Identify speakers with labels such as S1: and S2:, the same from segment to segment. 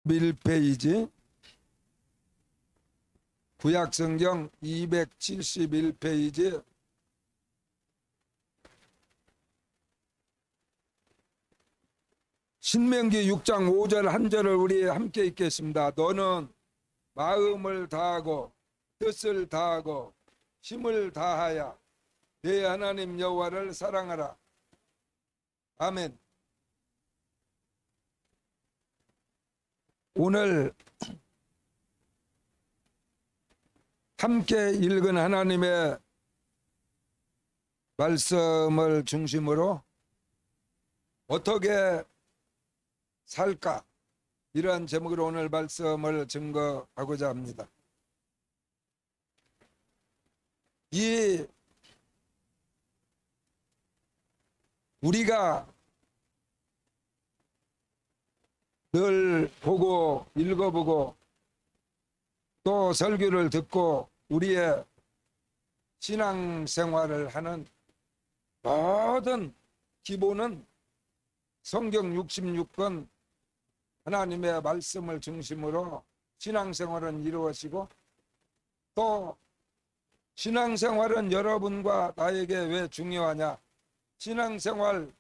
S1: 1페이지 구약성경 271페이지 신명기 6장 5절 한 절을 우리 함께 읽겠습니다. 너는 마음을 다하고 뜻을 다하고 힘을 다하여 내 하나님 여호와를 사랑하라. 아멘. 오늘 함께 읽은 하나님의 말씀을 중심으로 어떻게 살까? 이러한 제목으로 오늘 말씀을 증거하고자 합니다. 우리가 늘 보고 읽어보고 또 설교를 듣고 우리의 신앙생활을 하는 모든 기본은 성경 66권 하나님의 말씀을 중심으로 신앙생활은 이루어지고 또 신앙생활은 여러분과 나에게 왜 중요하냐? 신앙생활이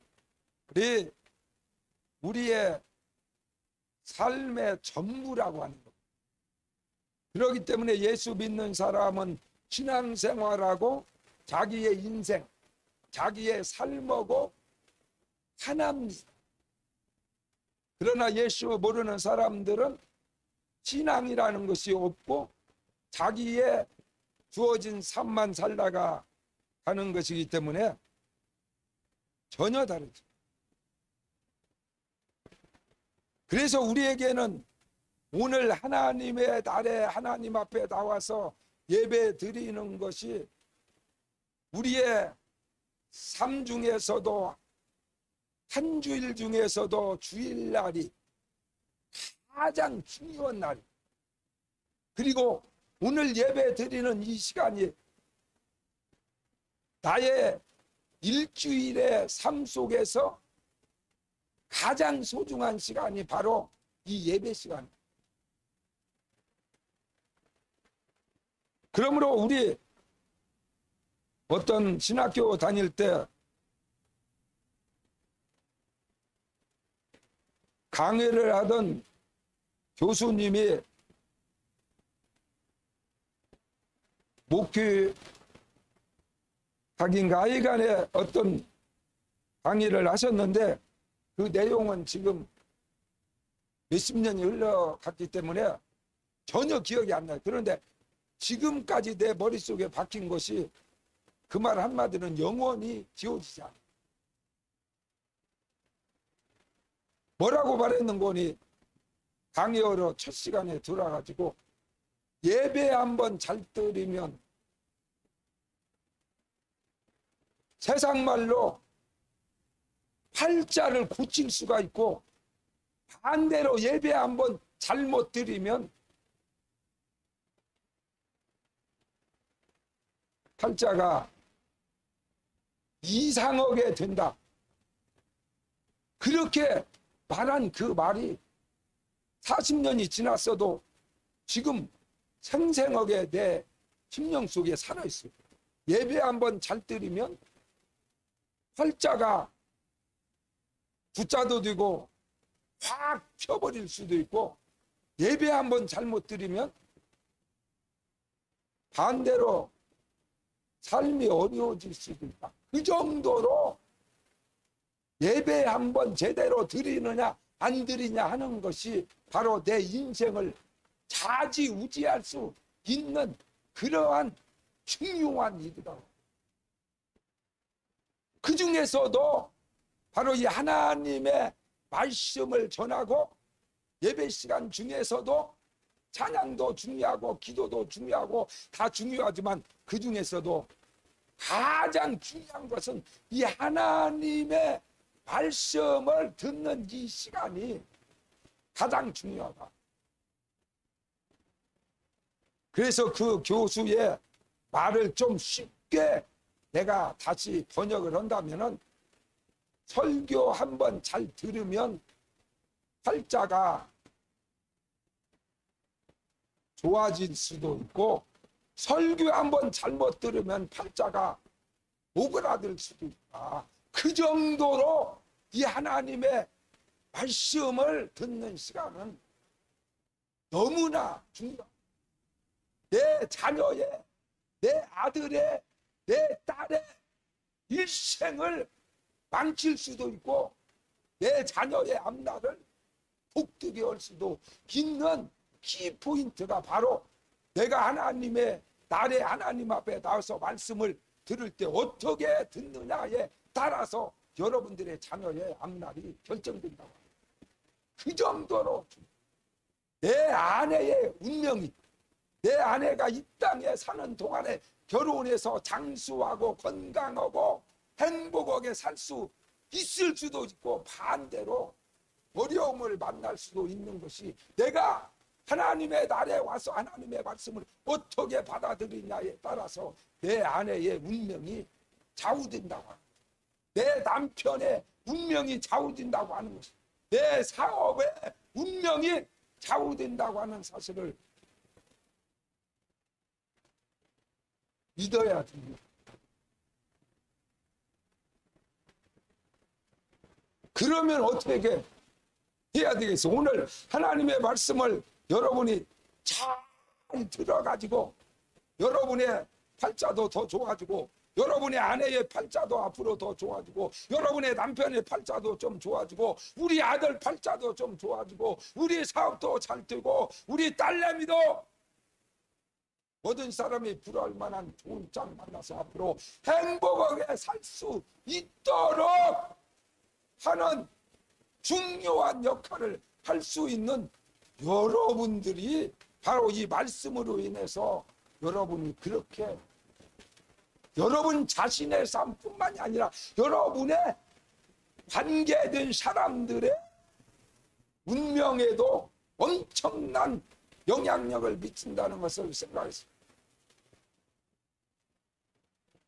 S1: 우리의 삶의 전부라고 하는 것. 그렇기 때문에 예수 믿는 사람은 신앙생활하고 자기의 인생, 자기의 삶하고 하나입니다. 그러나 예수 모르는 사람들은 신앙이라는 것이 없고 자기의 주어진 삶만 살다가 가는 것이기 때문에 전혀 다르죠. 그래서 우리에게는 오늘 하나님의 날에 하나님 앞에 나와서 예배 드리는 것이 우리의 삶 중에서도 한 주일 중에서도 주일날이 가장 중요한 날. 그리고 오늘 예배 드리는 이 시간이 나의 일주일의 삶 속에서 가장 소중한 시간이 바로 이 예배 시간. 그러므로 우리 어떤 신학교 다닐 때 강의를 하던 교수님이 목회학인가 하여간에 어떤 강의를 하셨는데 그 내용은 지금 몇십 년이 흘러갔기 때문에 전혀 기억이 안 나요. 그런데 지금까지 내 머릿속에 박힌 것이 그 말 한마디는 영원히 지워지지 않아요. 뭐라고 말했는 거니? 강의하러 첫 시간에 들어와가지고 예배 한번 잘 드리면 세상 말로 팔자를 고칠 수가 있고 반대로 예배 한번 잘못 드리면 팔자가 이상하게 된다. 그렇게 말한 그 말이 40년이 지났어도 지금 생생하게 내 심령 속에 살아있어요. 예배 한번 잘 드리면 팔자가 두자도 되고 확 펴버릴 수도 있고 예배 한번 잘못 드리면 반대로 삶이 어려워질 수도 있다. 그 정도로 예배 한번 제대로 드리느냐 안 드리냐 하는 것이 바로 내 인생을 좌지우지할 수 있는 그러한 중요한 일이다. 그 중에서도 바로 이 하나님의 말씀을 전하고 예배 시간 중에서도 찬양도 중요하고 기도도 중요하고 다 중요하지만 그 중에서도 가장 중요한 것은 이 하나님의 말씀을 듣는 이 시간이 가장 중요하다. 그래서 그 교수의 말을 좀 쉽게 내가 다시 번역을 한다면은 설교 한번 잘 들으면 팔자가 좋아질 수도 있고, 설교 한번 잘못 들으면 팔자가 오그라들 수도 있다. 그 정도로 이 하나님의 말씀을 듣는 시간은 너무나 중요합니다. 내 자녀의, 내 아들의, 내 딸의 일생을 망칠 수도 있고, 내 자녀의 앞날을 독특히 할 수도 있는 키포인트가 바로 내가 하나님의 날에 하나님 앞에 나와서 말씀을 들을 때 어떻게 듣느냐에 따라서 여러분들의 자녀의 앞날이 결정된다고. 그 정도로 내 아내의 운명이, 내 아내가 이 땅에 사는 동안에 결혼해서 장수하고 건강하고 행복하게 살 수 있을 수도 있고, 반대로 어려움을 만날 수도 있는 것이 내가 하나님의 날에 와서 하나님의 말씀을 어떻게 받아들이냐에 따라서 내 아내의 운명이 좌우된다고 하는, 내 남편의 운명이 좌우된다고 하는 것이, 내 사업의 운명이 좌우된다고 하는 사실을 믿어야 됩니다. 그러면 어떻게 해야 되겠어? 오늘 하나님의 말씀을 여러분이 잘 들어가지고 여러분의 팔자도 더 좋아지고, 여러분의 아내의 팔자도 앞으로 더 좋아지고, 여러분의 남편의 팔자도 좀 좋아지고, 우리 아들 팔자도 좀 좋아지고, 우리 사업도 잘 되고, 우리 딸내미도 모든 사람이 부러울 만한 좋은 짝 만나서 앞으로 행복하게 살 수 있도록 하는 중요한 역할을 할 수 있는 여러분들이 바로 이 말씀으로 인해서 여러분이 그렇게 여러분 자신의 삶뿐만이 아니라 여러분의 관계된 사람들의 운명에도 엄청난 영향력을 미친다는 것을 생각했습니다.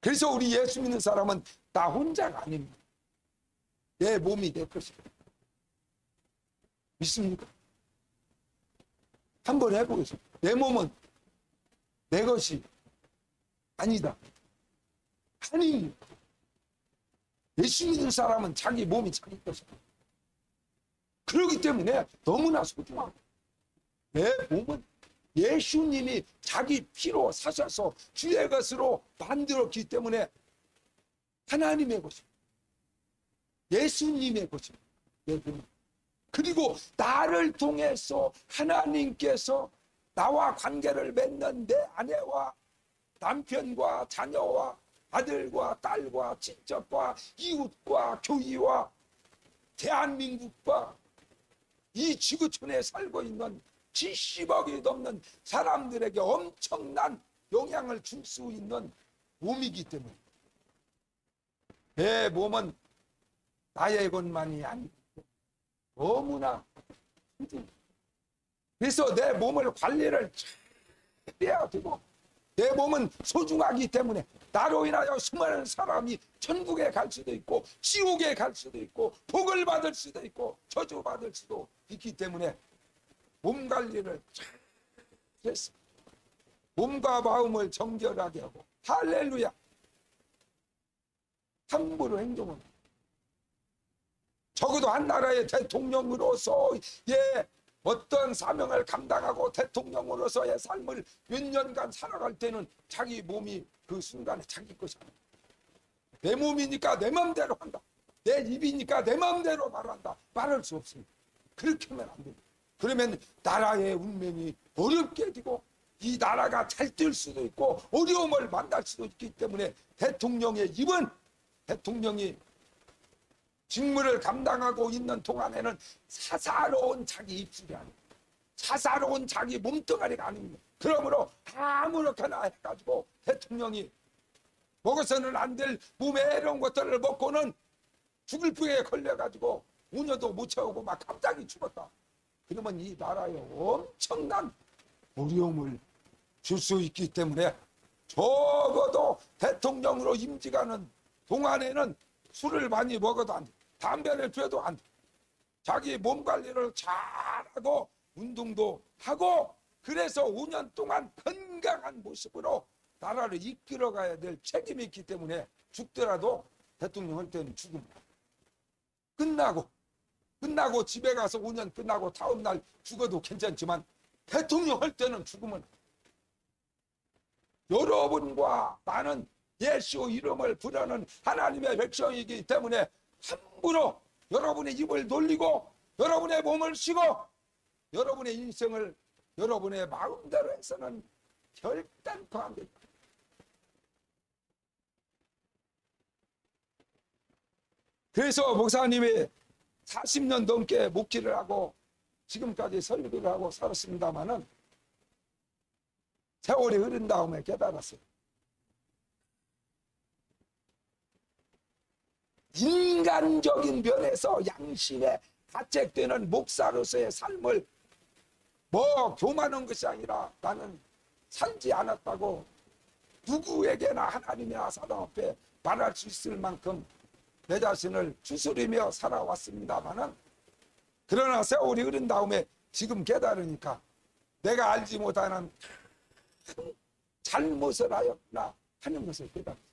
S1: 그래서 우리 예수 믿는 사람은 나 혼자가 아닙니다. 내 몸이 내 것입니다. 믿습니까? 한번 해보겠습니다. 내 몸은 내 것이 아니다. 아닙니다. 예수 믿는 사람은 자기 몸이 자기 것입니다. 그렇기 때문에 너무나 소중합니다. 내 몸은 예수님이 자기 피로 사셔서 주의 것으로 만들었기 때문에 하나님의 것입니다. 예수님의 것입니다. 내 몸은. 그리고 나를 통해서 하나님께서 나와 관계를 맺는 내 아내와 남편과 자녀와 아들과 딸과 친척과 이웃과 교회와 대한민국과 이 지구촌에 살고 있는 70억이 넘는 사람들에게 엄청난 영향을 줄 수 있는 몸이기 때문에 내 몸은 나의 것만이 아니고 너무나 힘듭니다. 그래서 내 몸을 관리를 잘 해야 되고, 내 몸은 소중하기 때문에 나로 인하여 수많은 사람이 천국에 갈 수도 있고 지옥에 갈 수도 있고 복을 받을 수도 있고 저주받을 수도 있기 때문에 몸 관리를 잘 해서 몸과 마음을 정결하게 하고, 할렐루야, 함부로 행동은 적어도 한 나라의 대통령으로서 어떤 사명을 감당하고 대통령으로서의 삶을 몇 년간 살아갈 때는 자기 몸이 그 순간에 자기 것이 아니다. 내 몸이니까 내 마음대로 한다. 내 입이니까 내 마음대로 말한다. 말할 수 없습니다. 그렇게 하면 안 됩니다. 그러면 나라의 운명이 어렵게 되고 이 나라가 잘 될 수도 있고 어려움을 만날 수도 있기 때문에 대통령의 입은 대통령이 직무를 감당하고 있는 동안에는 사사로운 자기 입술이 아닙니다. 사사로운 자기 몸뚱아리가 아닙니다. 그러므로 아무렇게나 해가지고 대통령이 먹어서는 안 될 몸에 해로운 것들을 먹고는 죽을 병에 걸려가지고 5년도 못 채우고 막 갑자기 죽었다. 그러면 이 나라에 엄청난 어려움을 줄 수 있기 때문에 적어도 대통령으로 임기가는 동안에는 술을 많이 먹어도 안 돼. 담배를 피워도 안 돼. 자기 몸 관리를 잘하고 운동도 하고 그래서 5년 동안 건강한 모습으로 나라를 이끌어가야 될 책임이 있기 때문에 죽더라도 대통령 할 때는 죽음. 끝나고 집에 가서 5년 끝나고 다음날 죽어도 괜찮지만 대통령 할 때는 죽으면 여러분과 나는 예수 이름을 부르는 하나님의 백성이기 때문에 함부로 여러분의 입을 돌리고 여러분의 몸을 쉬고 여러분의 인생을 여러분의 마음대로 해서는 결단코 안 됩니다. 그래서 목사님이 40년 넘게 목회를 하고 지금까지 설교를 하고 살았습니다마는 세월이 흐른 다음에 깨달았어요. 인간적인 면에서 양심에 가책되는 목사로서의 삶을 교만한 것이 아니라 나는 살지 않았다고 누구에게나 하나님의 사람 앞에 말할 수 있을 만큼 내 자신을 추스리며 살아왔습니다마는 그러나 세월이 흐른 다음에 지금 깨달으니까 내가 알지 못하는 잘못을 하였구나 하는 것을 깨달았어요.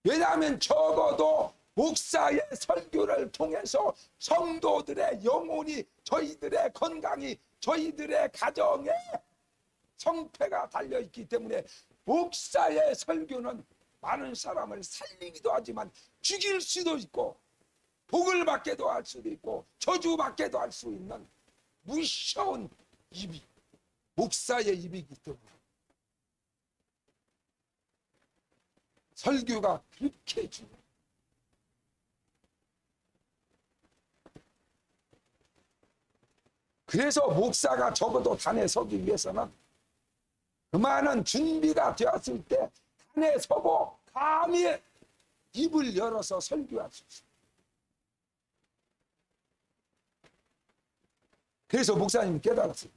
S1: 왜냐하면 적어도 목사의 설교를 통해서 성도들의 영혼이, 저희들의 건강이, 저희들의 가정에 성패가 달려있기 때문에 목사의 설교는 많은 사람을 살리기도 하지만 죽일 수도 있고 복을 받게도 할 수도 있고 저주받게도 할 수 있는 무서운 입이 목사의 입이기 때문에 설교가 그렇게 중요해요. 그래서 목사가 적어도 단에 서기 위해서는 그만한 준비가 되었을 때 단에 서고 감히 입을 열어서 설교할 수 있어요. 그래서 목사님이 깨달았어요.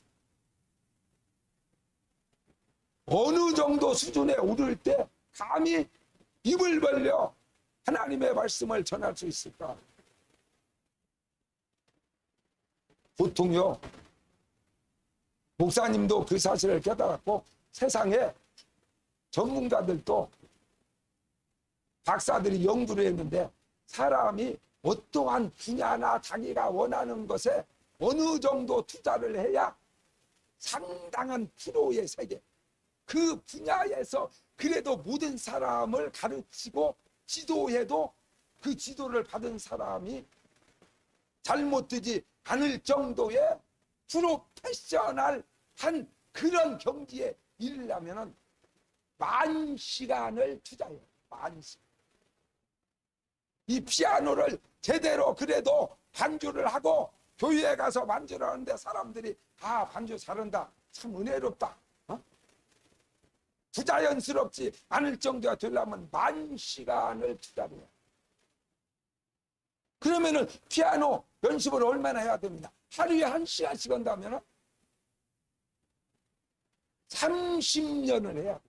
S1: 어느 정도 수준에 오를 때 감히 입을 벌려 하나님의 말씀을 전할 수 있을까? 보통요, 목사님도 그 사실을 깨달았고 세상에 전문가들도 박사들이 연구를 했는데 사람이 어떠한 분야나 자기가 원하는 것에 어느 정도 투자를 해야 상당한 프로의 세계, 그 분야에서 그래도 모든 사람을 가르치고 지도해도 그 지도를 받은 사람이 잘못되지 않을 정도의 프로페셔널한 그런 경지에 이르려면 만 시간을 투자해요. 만 시간. 이 피아노를 제대로 그래도 반주를 하고 교회에 가서 반주를 하는데 사람들이 반주 잘한다, 참 은혜롭다, 부자연스럽지 않을 정도가 되려면 만 시간을 투자해요. 그러면은 피아노 연습을 얼마나 해야 됩니다. 하루에 1시간씩 한다면 30년을 해야 돼요.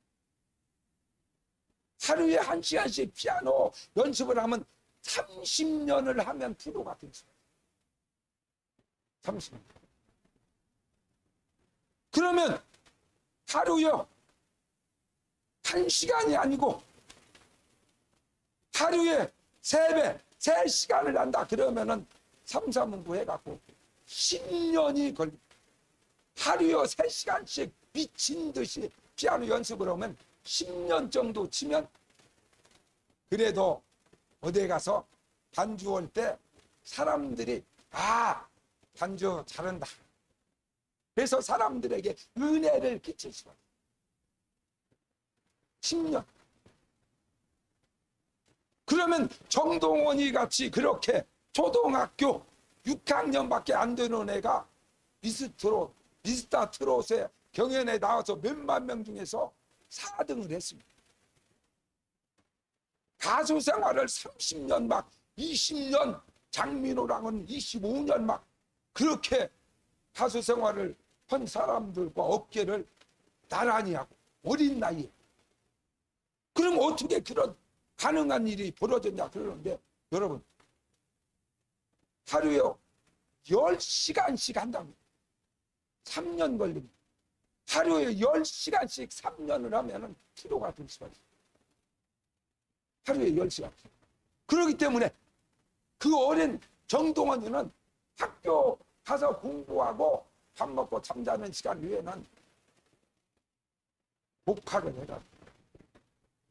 S1: 하루에 1시간씩 피아노 연습을 하면 30년을 하면 프로가 될 수 있어요. 30년. 그러면 하루요 1시간이 아니고 하루에 3배 3시간을 한다 그러면은 3, 4문구 해갖고 10년이 걸립니다. 하루에 3시간씩 미친 듯이 피아노 연습을 하면 10년 정도 치면 그래도 어디에 가서 반주할 때 사람들이 반주 잘한다. 그래서 사람들에게 은혜를 끼칠 수가 있어요. 10년. 그러면 정동원이 같이 그렇게 초등학교 6학년밖에 안 되는 애가 미스터 트롯의 경연에 나와서 몇만 명 중에서 4등을 했습니다. 가수 생활을 30년 막 20년, 장민호랑은 25년 막 그렇게 가수 생활을 한 사람들과 어깨를 나란히 하고 어린 나이에. 그럼 어떻게 그런 가능한 일이 벌어졌냐 그러는데 여러분 하루에 10시간씩 한답니다. 3년 걸립니다. 하루에 10시간씩 3년을 하면은 프로가 될 수가 있어요. 하루에 10시간. 그렇기 때문에 그 어린 정동원이는 학교 가서 공부하고 밥 먹고 잠자는 시간 외에는 독학을 해라.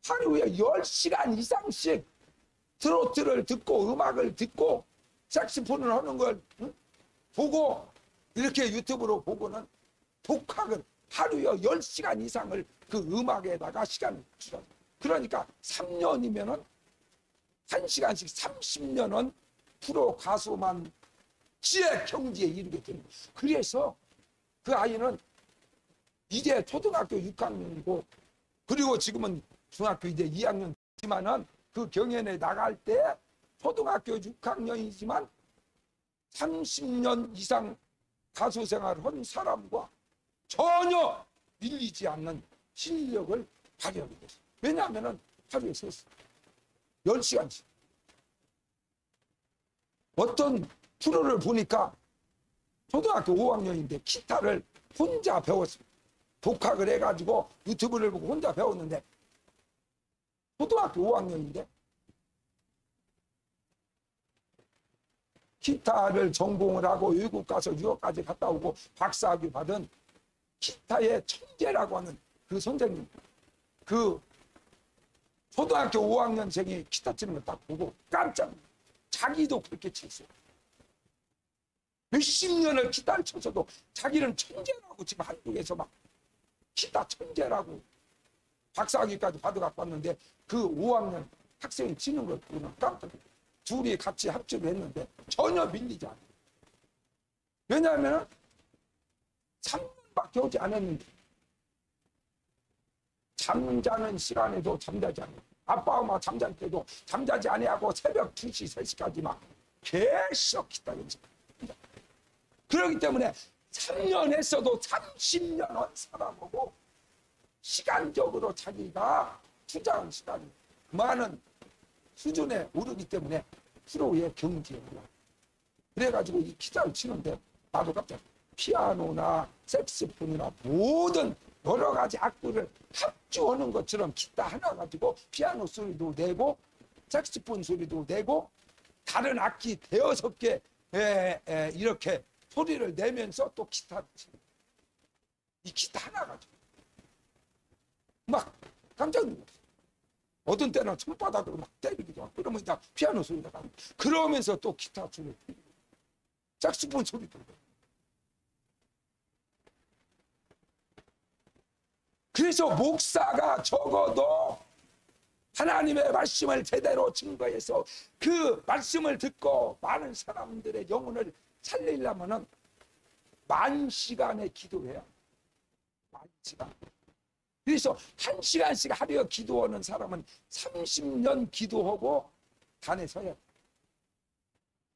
S1: 하루에 10시간 이상씩 트로트를 듣고 음악을 듣고 색시폰을 하는 걸 보고 이렇게 유튜브로 보고는 독학을 하루에 10시간 이상을 그 음악에다가 시간을 주죠. 그러니까 3년이면은 1시간씩 30년은 프로 가수만 지혜 경지에 이르게 됩니다. 그래서 그 아이는 이제 초등학교 6학년이고 그리고 지금은 중학교 이제 2학년이지만은 그 경연에 나갈 때 초등학교 6학년이지만 30년 이상 가수 생활을 한 사람과 전혀 밀리지 않는 실력을 발휘하게 됐어요. 왜냐하면 하루에 10시간씩. 어떤 프로를 보니까 초등학교 5학년인데 기타를 혼자 배웠어요. 독학을 해가지고 유튜브를 보고 혼자 배웠는데 초등학교 5학년인데 기타를 전공을 하고 외국 가서 유학까지 갔다 오고 박사학위 받은 기타의 천재라고 하는 그 선생님, 그 초등학교 5학년생이 기타 치는 걸 딱 보고 깜짝 놀랐어요. 자기도 그렇게 쳤어요. 몇십 년을 기타를 쳤어도 자기는 천재라고 지금 한국에서 막 기타 천재라고 박사학위까지 받아갖고 왔는데 그 5학년 학생이 치는 걸 보고는 깜짝 놀랐어요. 둘이 같이 합주를 했는데 전혀 밀리지 않아요. 왜냐하면 3년밖에 오지 않았는데 잠자는 시간에도 잠자지 않아요. 아빠 엄마 잠잘 때도 잠자지 아니하고 새벽 2시, 3시까지 막 계속 기타 연습. 그렇기 때문에 3년 했어도 30년은 살아보고 시간적으로 자기가 투자한 시간이 많은 수준에 오르기 때문에 프로의 경지에 올라. 그래가지고 이 기타를 치는데 나도 깜짝 피아노나 색소폰이나 모든 여러 가지 악보를 합주하는 것처럼 기타 하나 가지고 피아노 소리도 내고 색소폰 소리도 내고 다른 악기 대여섯 개 이렇게 소리를 내면서 또 기타를 치는 이 기타 하나 가지고 막 깜짝 놀랐어. 어떤 때는 손바닥으로 막 때리기도 하고 그러면 다 피아노 소리가 나고 그러면서 또 기타 소리 색소폰 소리도 그래서 목사가 적어도 하나님의 말씀을 제대로 증거해서 그 말씀을 듣고 많은 사람들의 영혼을 살리려면은 10,000시간의 기도해야 10,000시간. 그래서 1시간씩 하루에 기도하는 사람은 30년 기도하고 단에 서야 돼.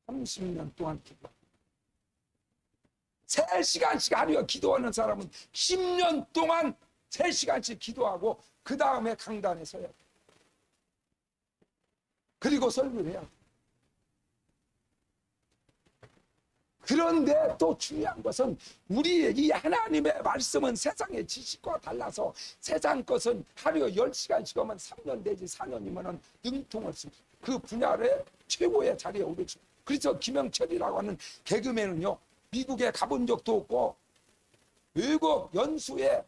S1: 30년 동안 기도. 3시간씩 하루에 기도하는 사람은 10년 동안 3시간씩 기도하고 그 다음에 강단에 서야 돼. 그리고 설교를 해야 돼. 그런데 또 중요한 것은 우리 이 하나님의 말씀은 세상의 지식과 달라서 세상 것은 하루에 10시간씩 하면 3년 내지 4년이면 능통할 수 있어요. 그 분야의 최고의 자리에 오를 수 있어요. 그래서 김영철이라고 하는 개그맨은요 미국에 가본 적도 없고 외국 연수에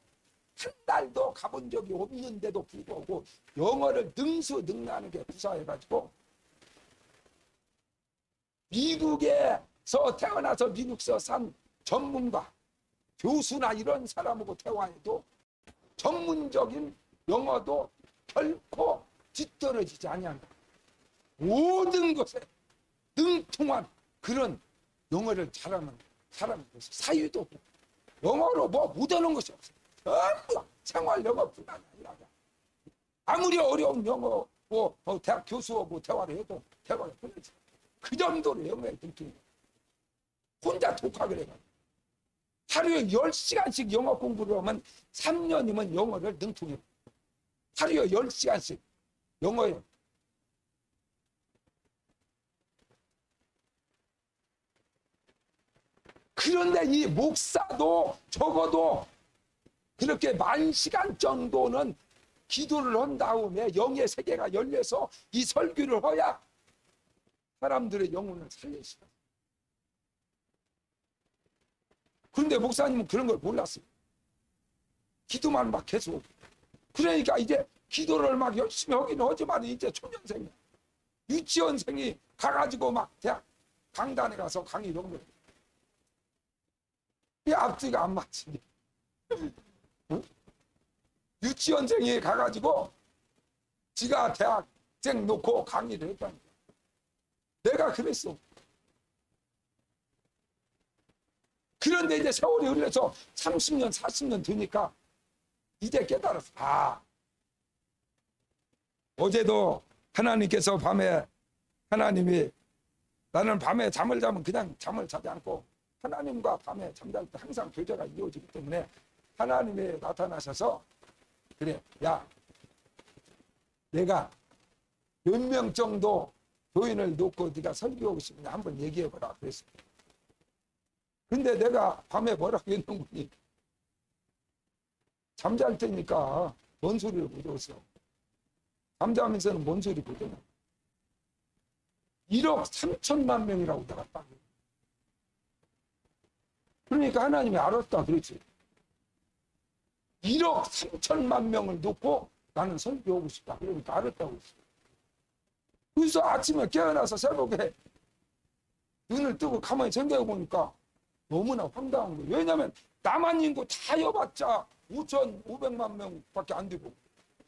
S1: 한 달도 가본 적이 없는데도 불구하고 영어를 능수능란하는 게 구사해가지고 미국에서 태어나서 미국서 산 전문가 교수나 이런 사람하고 대화해도 전문적인 영어도 결코 뒤떨어지지 아니한다. 모든 것에 능통한 그런 영어를 잘하는 사람이 있어요. 사유도 없고 영어로 뭐 못하는 것이 없어요. 전부 생활 영어뿐만 아니라 아무리 어려운 영어 대학 교수하고 대화를 해도 대화가 끊어지죠. 그 정도로 영어에 능통해요. 혼자 독학을 해가지고 하루에 10시간씩 영어 공부를 하면 3년이면 영어를 능통해요. 하루에 10시간씩 영어에 그런데 이 목사도 적어도 그렇게 10,000시간 정도는 기도를 한 다음에 영의 세계가 열려서 이 설교를 해야 사람들의 영혼을 살릴 수가 있어요. 그런데 목사님은 그런 걸 몰랐어요. 기도만 막 계속. 그러니까 이제 기도를 막 열심히 하긴 하지만 이제 초년생, 유치원생이 가가지고 막 대학 강단에 가서 강의를 한 거예요. 이 앞뒤가 안 맞지. 응? 유치원생이 가가지고 지가 대학생 놓고 강의를 했다니까. 내가 그랬어. 그런데 이제 세월이 흘러서 30년, 40년 되니까 이제 깨달았어. 아, 어제도 하나님께서 밤에 하나님이 나는 밤에 잠을 자면 그냥 잠을 자지 않고 하나님과 밤에 잠잘 때 항상 교제가 이루어지기 때문에 하나님이 나타나셔서 그래, 야, 내가 몇 명 정도 교인을 놓고 네가 설교하고 싶으냐 한번 얘기해보라 그랬어. 근데 내가 밤에 뭐라고 했는지 잠잘 테니까 뭔 소리를 묻었어. 잠자면서는 뭔 소리 묻었냐. 1억 3천만 명이라고 나갔다. 그러니까 하나님이 알았다 그랬지. 1억 3천만 명을 놓고 나는 설교하고 싶다. 그러니까 알았다고 했어. 그래서 아침에 깨어나서 새벽에 눈을 뜨고 가만히 생각해보니까 너무나 황당한 거예요. 왜냐하면 남한 인구 다 여봤자 5,500만 명밖에 안 되고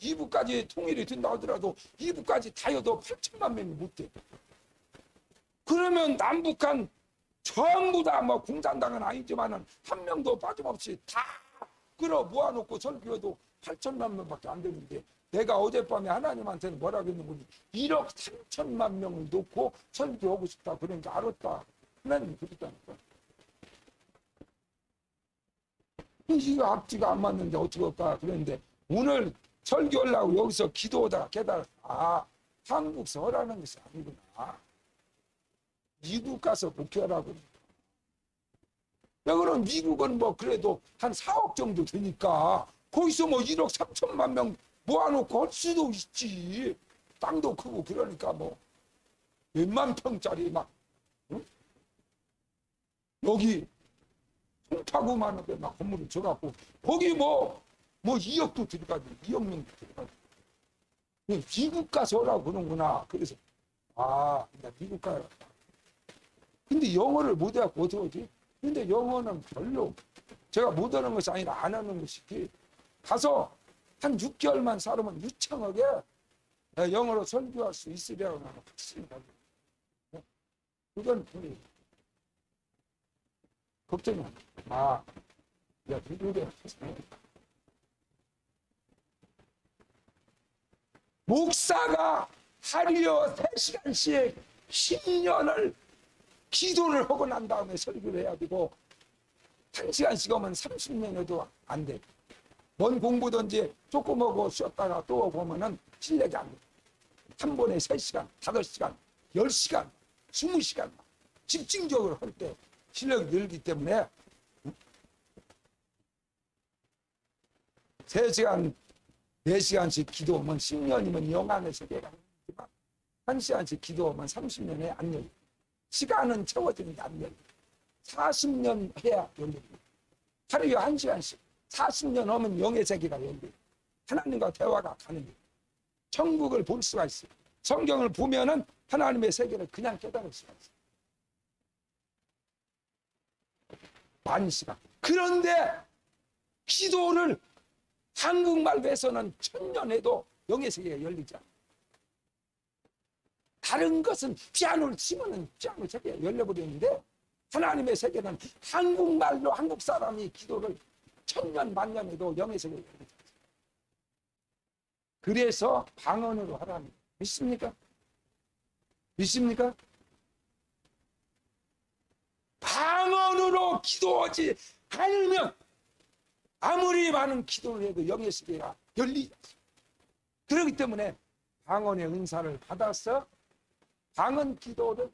S1: 2부까지 통일이 된다 하더라도 2부까지 다 여도 8천만 명이 못 돼. 그러면 남북한 전부 다 뭐 공산당은 아니지만은 한 명도 빠짐없이 다 끌어 모아놓고 설교해도 8천만 명밖에 안 되는데 내가 어젯밤에 하나님한테는 뭐라고 했는지 1억 3천만 명을 놓고 설교하고 싶다. 그러니까 알았다. 하나님이 그랬다니까. 이거 앞뒤가 안 맞는데 어떡할까 그랬는데 오늘 설교하려고 여기서 기도하다가 깨달았어. 아, 한국 서라는 것이 아니구나. 미국 가서 목회하라고. 왜 그럼 미국은 뭐 그래도 한 4억 정도 되니까 거기서 뭐 1억 3천만 명 모아놓고 할 수도 있지. 땅도 크고 그러니까 뭐 몇만 평짜리 막 응? 여기 송파구만 하게 막 건물을 줘갖고 거기 뭐 2억도 들어가지 2억 명도 들어가지. 미국 가서 오라고 그러는구나. 그래서 아, 나 미국 가야. 근데 영어를 못해갖고 어떻게 하지? 근데 영어는 별로 제가 못하는 것이 아니라 안 하는 것이지. 가서 한 6개월만 살으면 유창하게 영어로 설교할 수 있으리라고 나는 확신이 가지고. 그건 별로 걱정이 안 돼. 아, 야, 미국에 목사가 하루에 3시간씩 10년을 기도를 하고 난 다음에 설교를 해야 되고 1시간씩 하면 30년에도 안 돼. 뭔 공부든지 조금 하고 쉬었다가 또 보면은 실력이 안 돼. 한 번에 3시간, 5시간, 10시간, 20시간 집중적으로 할 때 실력이 늘기 때문에 3시간, 4시간씩 기도하면 10년이면 영안의 세계가 열리지만 1시간씩 기도하면 30년에 안 열려. 시간은 채워지는 게 안 열려. 40년 해야 열려. 하루에 1시간씩 40년 하면 영의 세계가 열려. 하나님과 대화가 가능해. 천국을 볼 수가 있어. 성경을 보면은 하나님의 세계를 그냥 깨달을 수가 있어. 10,000시간. 그런데 기도를 한국말로 해서는 1000년 해도 영의 세계가 열리지 않아. 다른 것은 피아노를 치면은 피아노 세계가 열려버리는데 하나님의 세계는 한국말로 한국 사람이 기도를 1000년 만년 해도 영의 세계가 열리지 않아. 그래서 방언으로 하라는 거예요. 믿습니까? 믿습니까? 방언으로 기도하지 않으면 아무리 많은 기도를 해도 영의 세계가 열리지 않습니다. 그렇기 때문에 방언의 은사를 받아서 방언 기도를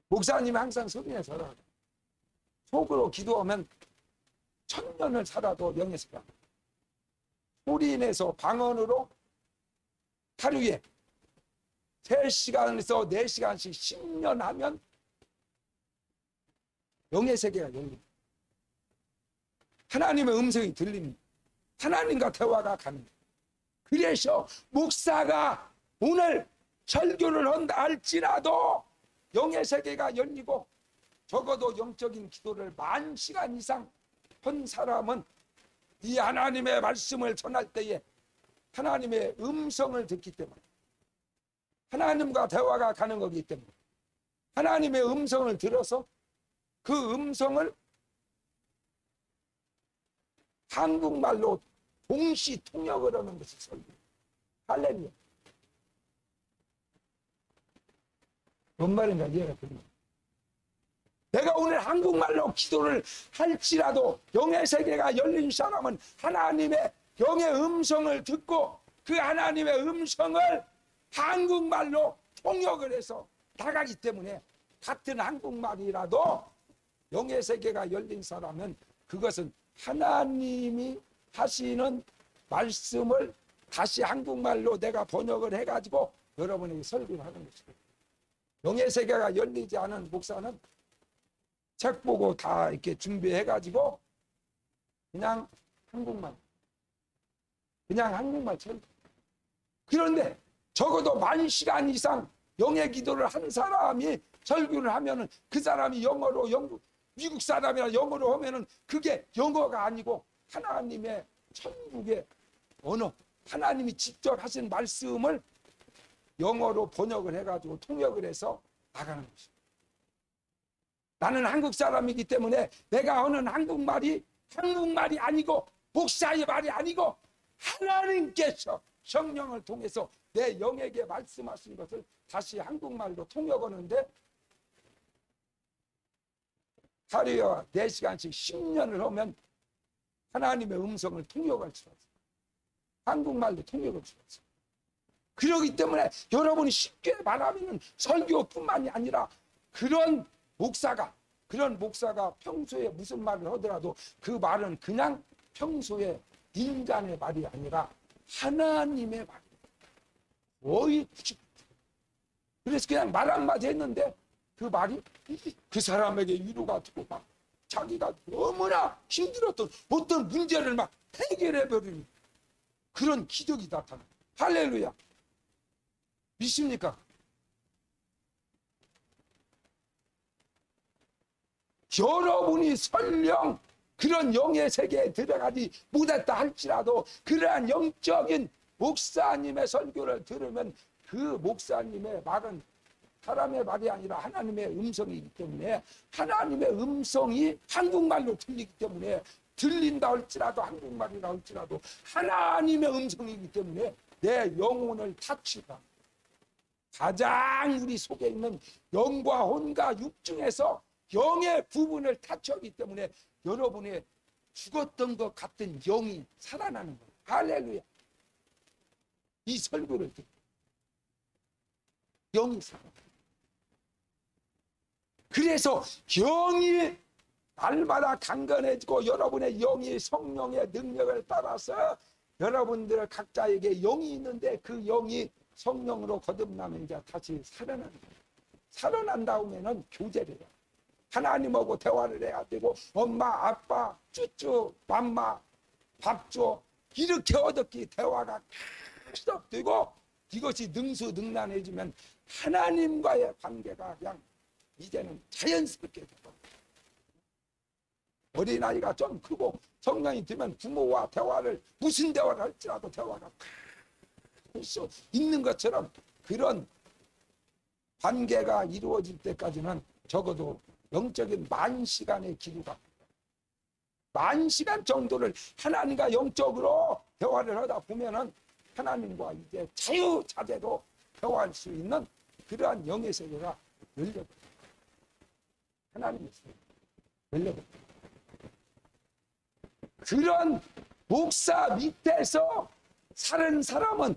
S1: 목사님이 항상 소리내서 하라고. 속으로 기도하면 1000년을 살아도 영의 세계가 소리내서 방언으로 하루에 3시간에서 4시간씩 10년 하면 영의 세계가 열립니다. 하나님의 음성이 들립니다. 하나님과 대화가 가능해요. 그래서 목사가 오늘 설교를 한다 할지라도 영의 세계가 열리고 적어도 영적인 기도를 10,000시간 이상 한 사람은 이 하나님의 말씀을 전할 때에 하나님의 음성을 듣기 때문에 하나님과 대화가 가는 거기 때문에 하나님의 음성을 들어서 그 음성을 한국말로 동시 통역을 하는 것이 설교. 할렐루야. 뭔 말인가 이해가 됩니다. 내가 오늘 한국말로 기도를 할지라도 영의 세계가 열린 사람은 하나님의 영의 음성을 듣고 그 하나님의 음성을 한국말로 통역을 해서 나가기 때문에 같은 한국말이라도 영의 세계가 열린 사람은 그것은 하나님이 하시는 말씀을 다시 한국말로 내가 번역을 해가지고 여러분에게 설교를 하는 것이고, 영의 세계가 열리지 않은 목사는 책 보고 다 이렇게 준비해가지고 그냥 한국말 설교. 그런데 적어도 10,000시간 이상 영의 기도를 한 사람이 설교를 하면은 그 사람이 영어로 미국 사람이라 영어로 하면은 그게 영어가 아니고 하나님의 천국의 언어, 하나님이 직접 하신 말씀을 영어로 번역을 해가지고 통역을 해서 나가는 것입니다. 나는 한국 사람이기 때문에 내가 하는 한국말이 아니고 목사의 말이 아니고 하나님께서 성령을 통해서 내 영에게 말씀하신 것을 다시 한국말로 통역하는데 하루에 4시간씩 10년을 하면 하나님의 음성을 통역할 수가 있어요. 한국말로 통역할 수가 있어요. 그렇기 때문에 여러분이 쉽게 말하면 설교뿐만이 아니라 그런 목사가 평소에 무슨 말을 하더라도 그 말은 그냥 평소에 인간의 말이 아니라 하나님의 말이에요. 그래서 그냥 말 한마디 했는데 그 말이 그 사람에게 위로가 되고 막 자기가 너무나 힘들었던 어떤 문제를 막 해결해버리는 그런 기적이 나타나요. 할렐루야. 믿습니까? 여러분이 설령 그런 영의 세계에 들어가지 못했다 할지라도 그러한 영적인 목사님의 설교를 들으면 그 목사님의 말은 사람의 말이 아니라 하나님의 음성이기 때문에 하나님의 음성이 한국말로 들리기 때문에 들린다 할지라도 한국말이라 할지라도 하나님의 음성이기 때문에 내 영혼을 타치다. 가장 우리 속에 있는 영과 혼과 육 중에서 영의 부분을 타치하기 때문에 여러분의 죽었던 것 같은 영이 살아나는 거예요. 할렐루야. 이 설교를 듣고 영이 살아나요. 그래서 영이 날마다 강건해지고 여러분의 영이 성령의 능력을 따라서 여러분들 각자에게 영이 있는데 그 영이 성령으로 거듭나면 이제 다시 살아나는 거예요. 살아난 다음에는 교제를 해요. 하나님하고 대화를 해야 되고 엄마, 아빠, 쭈쭈, 맘마, 밥 줘 이렇게 어떻게 대화가 계속되고 이것이 능수능란해지면 하나님과의 관계가 그냥 이제는 자연스럽게 되고 어린아이가 좀 크고 성령이 되면 부모와 대화를 무슨 대화를 할지라도 대화가 할 수 있는 것처럼 그런 관계가 이루어질 때까지는 적어도 영적인 10,000시간의 기도가 10,000시간 정도를 하나님과 영적으로 대화를 하다 보면은 하나님과 이제 자유자재로 대화할 수 있는 그러한 영의 세계가 열려버려요. 하나님의 세계가 열려버려요. 그런 목사 밑에서 사는 사람은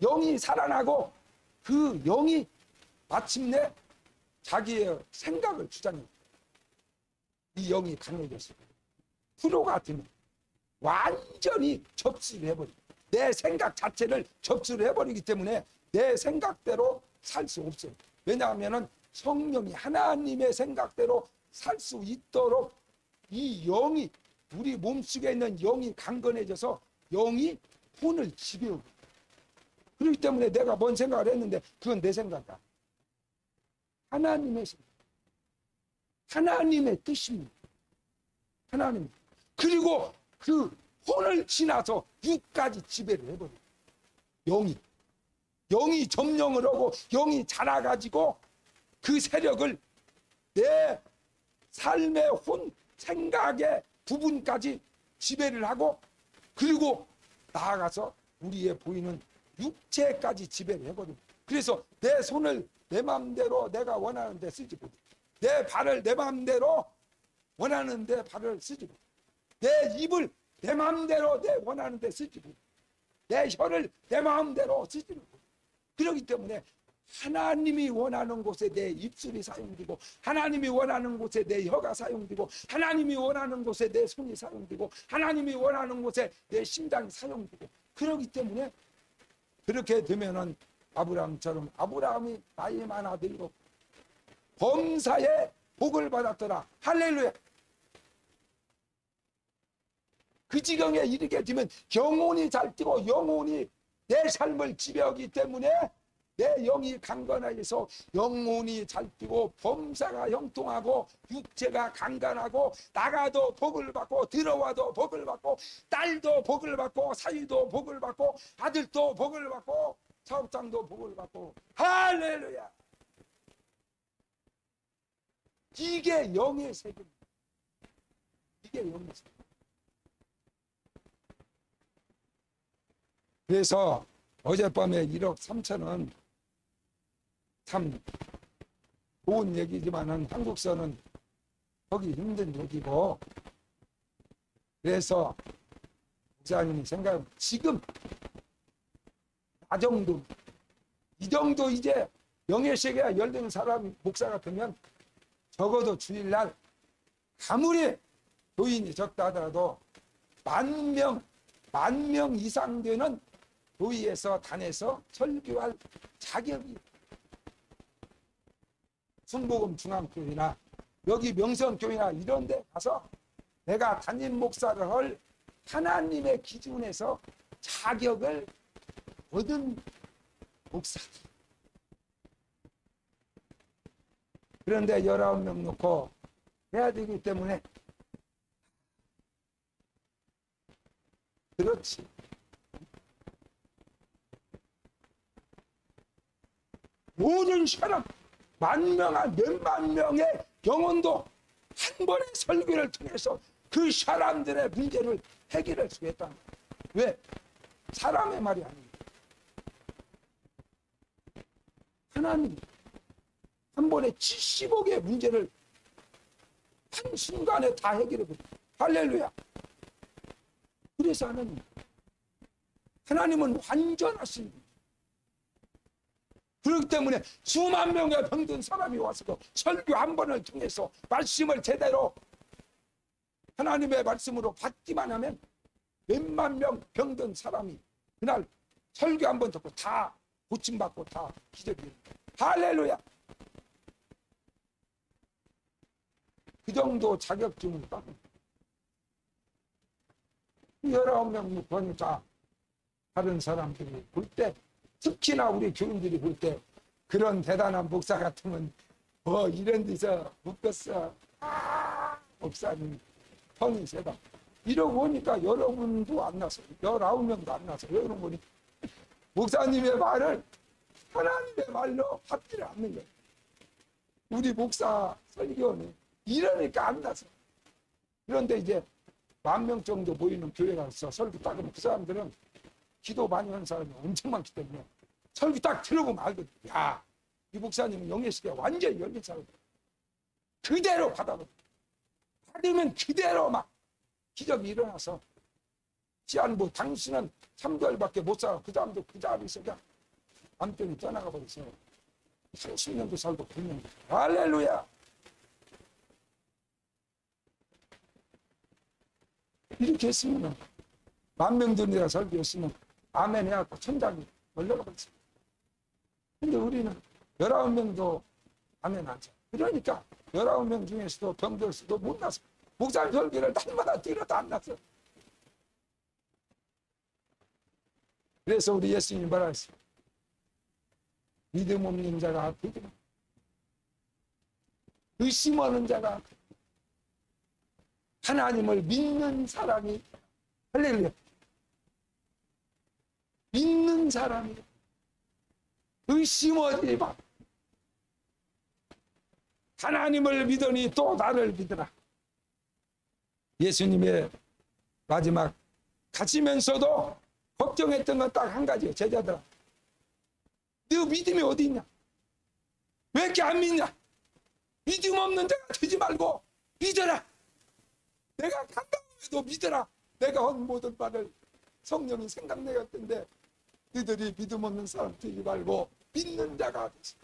S1: 영이 살아나고 그 영이 마침내 자기의 생각을 주장해요. 이 영이 강해졌어요. 프로 같으면 완전히 접수를 해버려. 내 생각 자체를 접수를 해버리기 때문에 내 생각대로 살 수 없어요. 왜냐하면 성령이 하나님의 생각대로 살 수 있도록 이 영이, 우리 몸속에 있는 영이 강건해져서 영이 혼을 지배하고, 그렇기 때문에 내가 뭔 생각을 했는데 그건 내 생각이야. 하나님의 생각, 하나님의 뜻입니다. 하나님. 그리고 그 혼을 지나서 육까지 지배를 해버려요. 영이 점령을 하고 영이 자라가지고 그 세력을 내 삶의 혼, 생각의 부분까지 지배를 하고, 그리고 나아가서 우리의 보이는 육체까지 지배를 해버립니다. 그래서 내 손을 내 마음대로 내가 원하는 데 쓰지 못해. 내 발을 내 마음대로 원하는 데 발을 쓰지 못해. 내 입을 내 마음대로 내 원하는 데 쓰지 못해. 내 혀를 내 마음대로 쓰지 못해. 그렇기 때문에 하나님이 원하는 곳에 내 입술이 사용되고, 하나님이 원하는 곳에 내 혀가 사용되고, 하나님이 원하는 곳에 내 손이 사용되고, 하나님이 원하는 곳에 내 심장이 사용되고, 그렇기 때문에 그렇게 되면은 아브라함처럼, 아브라함이 나이 많아 들고 범사에 복을 받았더라. 할렐루야. 그 지경에 이르게 되면 영혼이 잘 뛰고 영혼이 내 삶을 지배하기 때문에 내 영이 강건하여서 영혼이 잘 뛰고 범사가 형통하고 육체가 강건하고, 나가도 복을 받고 들어와도 복을 받고, 딸도 복을 받고 사위도 복을 받고 아들도 복을 받고 사업장도 복을 받고. 할렐루야. 이게 영의 세계입니다. 이게 영의 세계. 그래서 어젯밤에 1억 3천은 참 좋은 얘기지만은 한국서는 보기 힘든 얘기고, 그래서 목사님이 생각하면 지금 이 정도 이제 영예세계가 열린 사람이 목사 같으면 적어도 주일날 아무리 교인이 적다 하더라도 만 명 이상 되는 교회에서 단에서 설교할 자격이, 순복음 중앙교회나 여기 명성교회나 이런 데 가서 내가 담임 목사를 할 하나님의 기준에서 자격을 얻은 목사. 그런데 19명 놓고 해야 되기 때문에, 그렇지. 모든 사람, 몇만 명의 영혼도 한 번의 설교를 통해서 그 사람들의 문제를 해결할 수 있다. 왜? 사람의 말이 아닙니다. 하나님 한 번에 70억의 문제를 한순간에 다 해결해 버립니다. 할렐루야. 그래서 하나님은 완전하신 분. 그렇기 때문에 수만 명의 병든 사람이 와서 설교 한 번을 통해서 말씀을 제대로 하나님의 말씀으로 받기만 하면 몇만 명 병든 사람이 그날 설교 한 번 듣고 다 고침받고 다 기적이. 할렐루야. 그 정도 자격증을 받는 19명 보니까 다른 사람들이 볼 때, 특히나 우리 교인들이 볼 때 그런 대단한 목사 같으면 이런 데서 묶었어. 목사님 성이 세다. 이러고 보니까 여러분도 안 나서, 19명도 안 나서, 여러분 보니 목사님의 말을 하나님의 말로 받지를 않는 거예요. 우리 목사 설교는 이러니까 안 나서. 그런데 이제 10,000명 정도 모이는 교회 가서 설교 딱 하면 그 사람들은 기도 많이 하는 사람이 엄청 많기 때문에 설교 딱 들으고 말거든. 야, 이 목사님은 영예시대가 완전히 열린 사람. 그대로 받으면 그대로 막 기적이 일어나서 지안부 당신은 3개월밖에 못 살아. 그 사람도 그 자리에서 그냥 암병이 떠나가 버려서 30년도 살고 100년. 할렐루야. 이렇게 했으면 10,000명 내가 설교했으면 아멘 해갖고 천장이 올라가 버렸어. 근데 우리는 19명도 아멘 안 쳐. 그러니까 19명 중에서도 병들 수도 못 나서 목사님 설교를 날마다 뛰어도 안 났어. 그래서 우리 예수님이 뭐라 했어요? 믿음 없는 자가 아프구나. 의심 없는 자가 아프구나. 하나님을 믿는 사람이, 할렐루야, 믿는 사람이 의심하지 마. 하나님을 믿으니 또 나를 믿으라. 예수님의 마지막 가시면서도 걱정했던 건 딱 한 가지예요. 제자들아, 너 믿음이 어디 있냐? 왜 이렇게 안 믿냐? 믿음 없는 자가 되지 말고 믿어라. 내가 간다고 믿어라. 내가 한 모든 말을 성령이 생각내었던데 너희들이 믿음 없는 사람 되지 말고 믿는 자가 되시.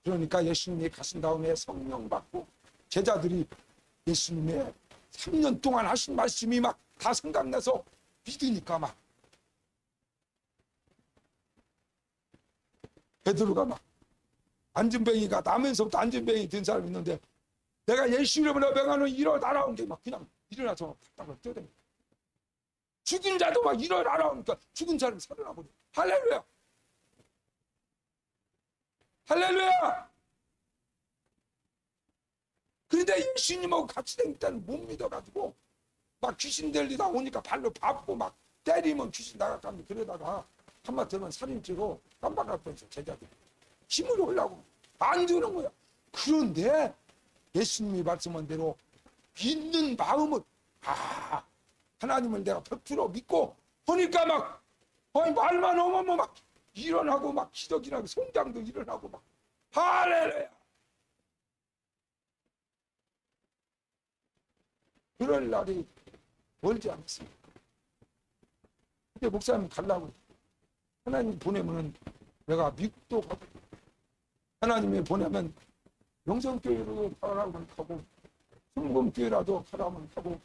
S1: 그러니까 예수님이 가신 다음에 성령 받고 제자들이 예수님의 3년 동안 하신 말씀이 막 다 생각나서 믿으니까 막 베드로가 막 안전뱅이가 나면서부터 안전뱅이 든 사람이 있는데 내가 예수 이름으로 명하는 일어나라온 게 막 그냥 일어나서 딱딱 뛰어다니. 죽은 자도 막 일어나라오니까 죽은 사람이 살아나버려. 할렐루야, 할렐루야. 그런데 예수님하고 같이 다니다는 못 믿어가지고 막 귀신 들리다 오니까 발로 밟고 막 때리면 귀신 나가까지 그러다가 한마디면 살인죄로 깜빡할 뻔했어. 제자들이 힘으로 하려고 안 주는 거야. 그런데 예수님이 말씀한 대로 믿는 마음을 하나님을 내가 100% 믿고 하니까 막 말만 하면 막 일어나고 막 기적이 나고 성장도 일어나고 막 할렐루야. 그럴 날이 멀지 않습니다. 근데 목사님 가려고 하나님 보내면 내가 미국도 가고 하나님이 보내면 영성교회로 가라면 가고 순금교회라도 가라면 가고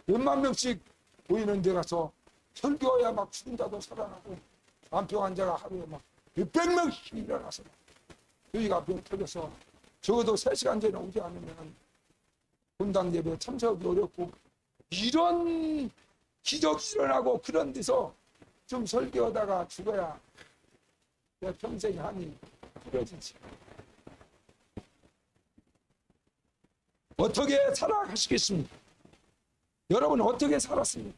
S1: 몇만 명씩 보이는 데 가서 설교해야 막 죽은 자도 살아나고 암병 환자가 하루에 막 몇백 명씩 일어나서 여기가 병 터져서 적어도 3시간 전에 오지 않으면 본당 예배 참석이 어렵고 이런 기적이 일어나고 그런 데서 좀 설교하다가 죽어야 내 평생 한이 풀어지지. 어떻게 살아가시겠습니까? 여러분 어떻게 살았습니까?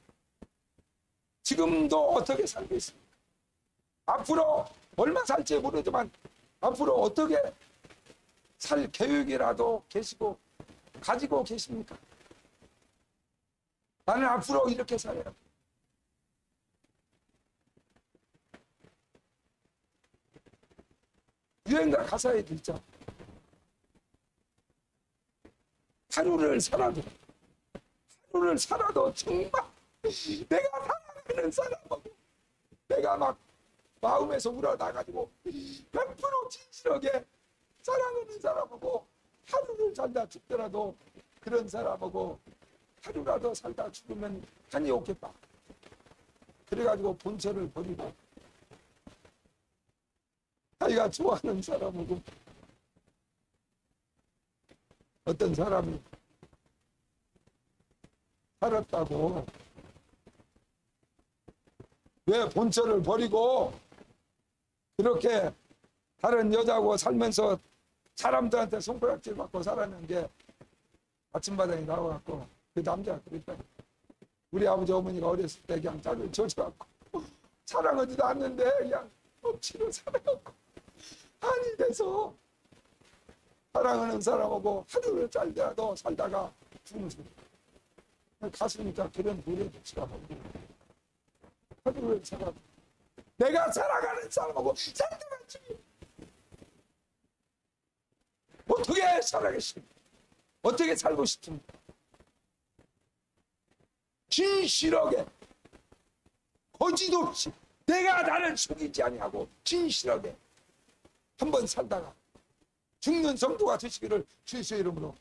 S1: 지금도 어떻게 살고 있습니까? 앞으로 얼마 살지 모르지만 앞으로 어떻게 살 계획이라도 계시고 가지고 계십니까? 나는 앞으로 이렇게 살아야 돼. 유행가 가사에도 있잖아. 하루를 살아도 정말 내가 사랑하는 사람하고 내가 막 마음에서 우러나가지고 100% 진실하게 사랑하는 사람하고 하루를 살다 죽더라도 그런 사람하고 하루라도 살다 죽으면 한이 없겠다. 그래가지고 본처를 버리고 자기가 좋아하는 사람하고 어떤 사람이 살았다고 왜 본처를 버리고 그렇게 다른 여자하고 살면서 사람들한테 손가락질 받고 살았는데 아침마당에 나와갖고 그 남자가 그랬다. 우리 아버지 어머니가 어렸을 때 그냥 자를 져줘갖고 사랑하지도 않는데 그냥 억지로 살아갖고 한이 돼서 사랑하는 사람하고 하루를 짧게라도 살다가 죽는 소리. 가수니까 그런 노래도 치라하고 하루를 살아. 내가 사랑하는 사람하고 살다가 죽는. 어떻게 살아계십니까? 어떻게 살고 싶습니까? 진실하게 거짓 없이 내가 나를 속이지 아니하고 진실하게 한번 살다가 죽는 성도가 되시기를 주의 이름으로.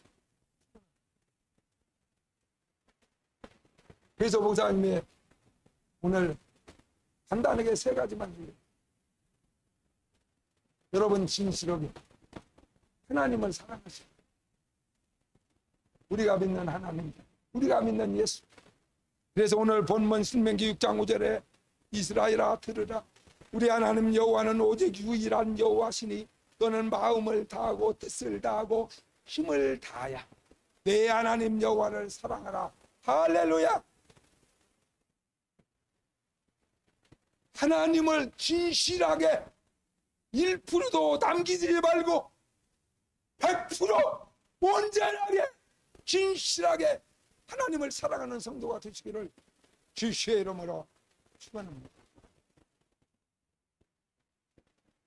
S1: 그래서 목사님이 오늘 간단하게 세 가지만 드려요. 여러분 진실하게 하나님을 사랑하시고, 우리가 믿는 하나님, 우리가 믿는 예수. 그래서 오늘 본문 신명기 6장 5절에 이스라엘아 들으라, 우리 하나님 여호와는 오직 유일한 여호와시니 너는 마음을 다하고 뜻을 다하고 힘을 다하여 내 하나님 여호와를 사랑하라. 할렐루야. 하나님을 진실하게 1%도 남기지 말고 100% 온전하게 진실하게 하나님을 사랑하는 성도가 되시기를 주의 이름으로 축원합니다.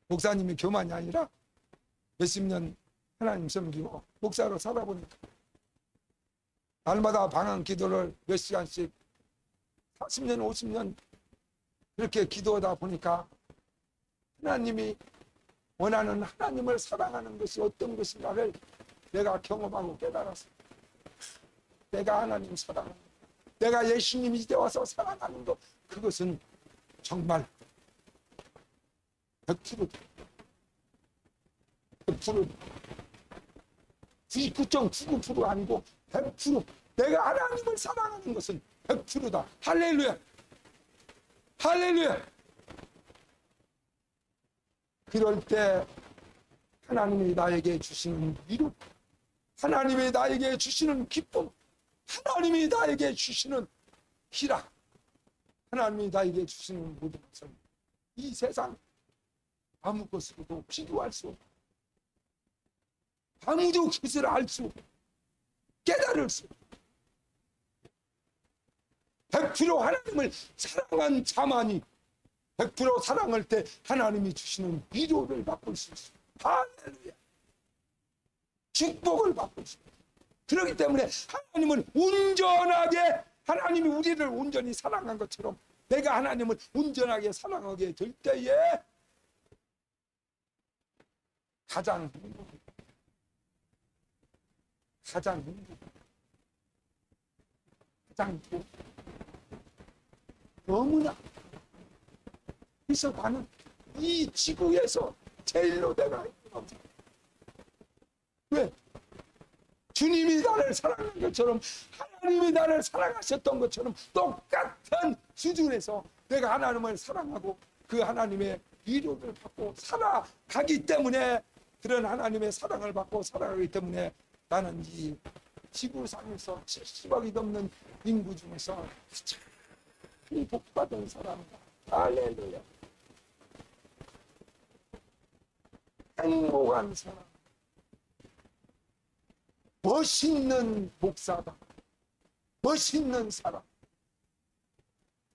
S1: 목사님이 교만이 아니라 몇십 년 하나님 섬기고 목사로 살아보니까 날마다 방언 기도를 몇 시간씩 40년 50년 그렇게 기도하다 보니까 하나님이 원하는 하나님을 사랑하는 것이 어떤 것인가를 내가 경험하고 깨달았어. 내가 하나님 사랑하는 것, 내가 예수님 이제 와서 사랑하는 것, 그것은 정말 100% 99.99% 아니고 100% 내가 하나님을 사랑하는 것은 100%다. 할렐루야. 할렐루야. 그럴 때 하나님이 나에게 주시는 위로, 하나님이 나에게 주시는 기쁨, 하나님이 나에게 주시는 희락, 하나님이 나에게 주시는 모든 것은 이 세상 아무것으로도 비교할 수 없고 아무도 그것을 알 수 없고 깨달을 수 없고 100% 하나님을 사랑한 자만이 100% 사랑할 때 하나님이 주시는 위로를 맛볼 수 있어요. 할렐루야. 축복을 맛볼 수 있어요. 그렇기 때문에 하나님은 온전하게, 하나님이 우리를 온전히 사랑한 것처럼 내가 하나님을 온전하게 사랑하게 될 때에 가장 행복해. 가장 행복해. 가장 행복해. 너무나. 그래서 나는 이 지구에서 제일로 내가 행복합니다. 왜? 주님이 나를 사랑한 것처럼, 하나님이 나를 사랑하셨던 것처럼 똑같은 수준에서 내가 하나님을 사랑하고 그 하나님의 위로를 받고 살아가기 때문에, 그런 하나님의 사랑을 받고 살아가기 때문에 나는 이 지구상에서 70억이 넘는 인구 중에서 가장 복받은 사람이다. 할렐루야. 행복한 사람, 멋있는 목사다, 멋있는 사람,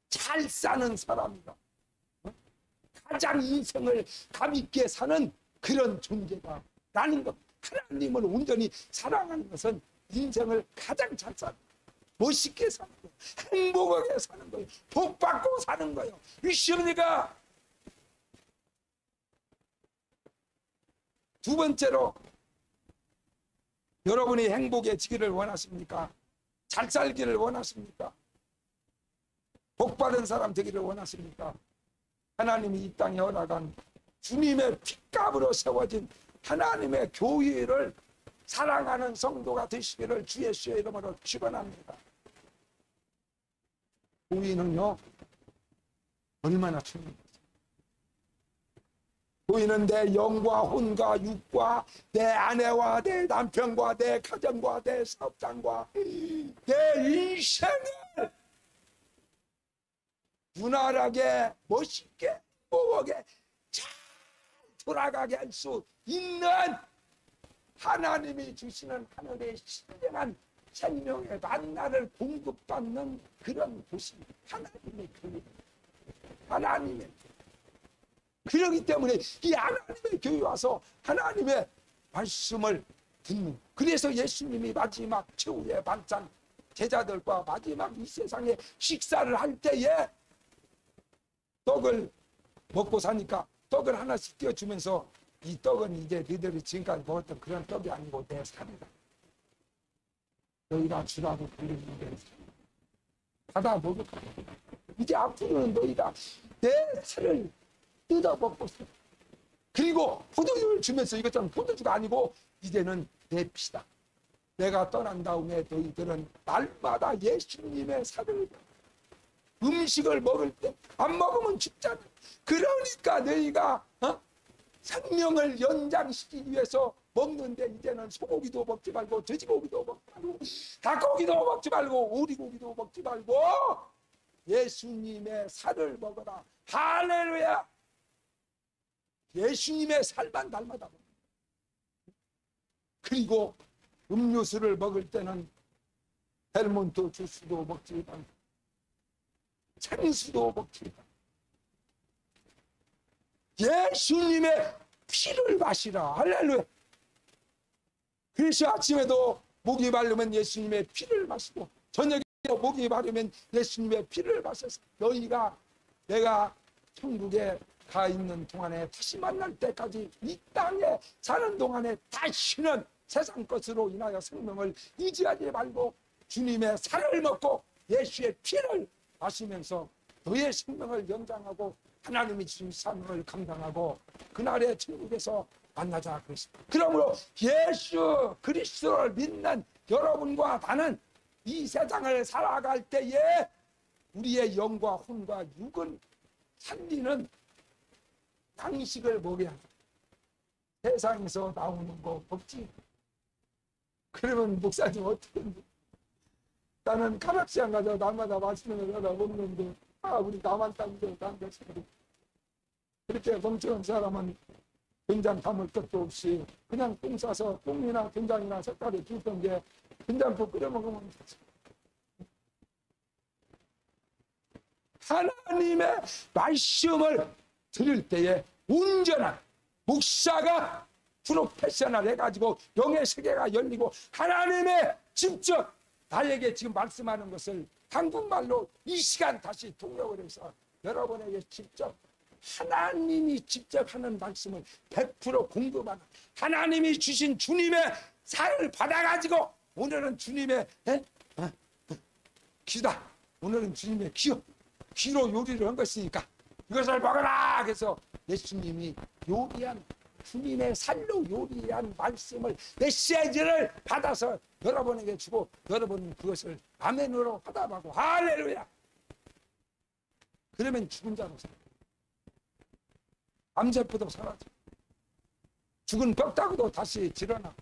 S1: 잘 사는 사람이다, 가장 인생을 감있게 사는 그런 존재다 라는 것. 하나님을 온전히 사랑하는 것은 인생을 가장 잘 사는 거예요. 멋있게 사는 거예요. 행복하게 사는 거예요. 복받고 사는 거예요. 믿습니까? 두 번째로, 여러분이 행복해지기를 원하십니까? 잘 살기를 원하십니까? 복받은 사람 되기를 원하십니까? 하나님이 이 땅에 허락한 주님의 핏값으로 세워진 하나님의 교회를 사랑하는 성도가 되시기를 주 예수의 이름으로 축원합니다. 교회는요, 얼마나 중요해요. 교회는 내 영과 혼과 육과 내 아내와 내 남편과 내 가정과 내 사업장과 내 인생을 무난하게 멋있게 행복하게 잘 돌아가게 할 수 있는 하나님이 주시는 하늘의 신령한 생명의 만나를 공급받는 그런 곳이 하나님의 교회, 하나님의. 그렇기 때문에 이 하나님의 교회 와서 하나님의 말씀을 듣는, 그래서 예수님이 마지막 최후의 반찬, 제자들과 마지막 이 세상에 식사를 할 때에 떡을 먹고 사니까 떡을 하나씩 띄워주면서, 이 떡은 이제 너희들이 지금까지 먹었던 그런 떡이 아니고 내 살이다. 너희가 주라고 불리는 내 살. 받아 먹을 거야. 이제 앞으로는 너희가 내 살을 뜯어 먹고서, 그리고 포도주를 주면서 이것처럼 포도주가 아니고 이제는 내 피다. 내가 떠난 다음에 너희들은 날마다 예수님의 살을, 음식을 먹을 때 안 먹으면 죽잖아. 그러니까 너희가 생명을 연장시키기 위해서 먹는데, 이제는 소고기도 먹지 말고 돼지고기도 먹지 말고 닭고기도 먹지 말고 오리고기도 먹지 말고 예수님의 살을 먹어라. 할렐루야. 예수님의 살만 날마다 먹어. 그리고 음료수를 먹을 때는 헬몬트 주스도 먹지 말고 생수도 먹지 말고 예수님의 피를 마시라. 할렐루야. 그래서 아침에도 목이 마르면 예수님의 피를 마시고 저녁에도 목이 마르면 예수님의 피를 마셔서 너희가 내가 천국에 가 있는 동안에 다시 만날 때까지 이 땅에 사는 동안에 다시는 세상 것으로 인하여 생명을 유지하지 말고 주님의 살을 먹고 예수의 피를 마시면서 너의 생명을 연장하고 하나님이 주신 사명을 감당하고 그날의 천국에서 만나자 그랬습니다. 그러므로 예수 그리스도를 믿는 여러분과 나는 이 세상을 살아갈 때에 우리의 영과 혼과 육은 살리는 양식을 먹여야 돼. 세상에서 나오는 거 먹지. 그러면 목사님 어떻게 해? 나는 가락시장 가서 날마다 맛있는 거 하나 먹는데 우리 남한 땅도 남겨서 그렇게 멍청한 사람은 된장 담을 것도 없이 그냥 똥 싸서 똥이나 된장이나 색깔이 주던 게 된장국 끓여 먹으면 되지. 하나님의 말씀을 들을 때에 온전한 목사가 프로페셔널 해가지고 영의 세계가 열리고 하나님의 직접 나에게 지금 말씀하는 것을 한국말로 이 시간 다시 통역을 해서 여러분에게 직접 하나님이 직접 하는 말씀을 100% 공급하는 하나님이 주신 주님의 살을 받아가지고 오늘은 주님의 귀다. 오늘은 주님의 귀로 요리를 한 것이니까 이것을 먹어라. 그래서 예수님이 요리한 주님의 살로 요리한 말씀을 메시지를 받아서 여러분에게 주고 여러분은 그것을 아멘으로 받아가고 할렐루야. 그러면 죽은 자로 살아. 암세포도 사라져. 죽은 뼈다구도 다시 일어나.